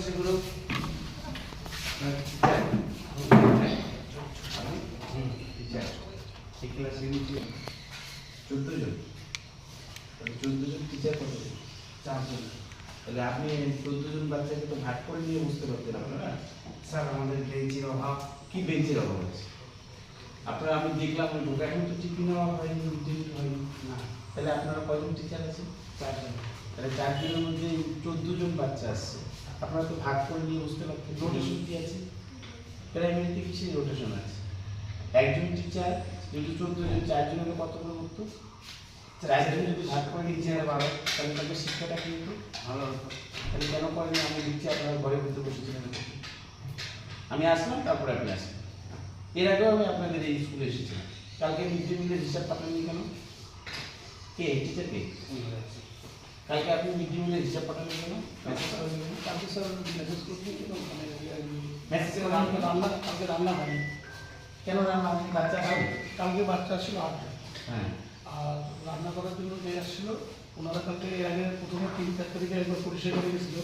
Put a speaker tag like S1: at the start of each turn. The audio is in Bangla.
S1: সেগুলো ক্লাসে 14 জন, 14 জন টিচার কতজন? 4 জন। তাহলে আপনি 14 জন বাচ্চাকে তো ভাগ করে নিয়ে বুঝতে পারতেন আপনারা।
S2: স্যার আমাদের বেঞ্চের অভাব।
S1: কি বেঞ্চের অভাব আছে? আপনারা আমি দেখলাম ওই ঢোকা এখন তো টিফিন অভাব হয়নি, হয়নি
S2: না,
S1: তাহলে আপনারা কয়জন টিচার আছে?
S2: 4 জন।
S1: তাহলে 4 জনের মধ্যে 14 জন বাচ্চা আসছে, আপনারা তো ভাগ করে নিয়ে বুঝতে পারতেন। রোটেশন কি আছে? প্রাইমারিতে কিসের রোটেশন আছে? একজন টিচার যদি 14 জন, 4 জনের কত করে করতো? 4 জন যদি ভাগ করে টিচারে 12, তাহলে তাদের শিক্ষাটা কিন্তু
S2: ভালো হতো।
S1: তাহলে কেন করেন? আমি দিচ্ছি, আপনারা ঘরে বসে বসেছিলেন। আমি আসলাম, তারপরে আপনি আসলেন। এর আগেও আমি আপনাদের এই স্কুলে এসেছিলাম। কালকে মিড ডে মিলের হিসাব পাঠাননি কেন? কে টিচার কে? কালকে আপনি মিড ডে মিলের হিসাব পাঠালেন কেন?
S2: কালকে স্যার মেসেজ করতে
S1: মেসেজ
S2: কালকে রান্না হয়নি।
S1: কেন রান্না হয়নি? বাচ্চা আসবে?
S2: কালকে বাচ্চা আসছিল 8টা,
S1: হ্যাঁ,
S2: আর রান্না করার জন্য যে আসছিল ওনারা কালকে এর আগে প্রথমে 3-4 তারিখে একবার পরিষ্কার করে গেছিল।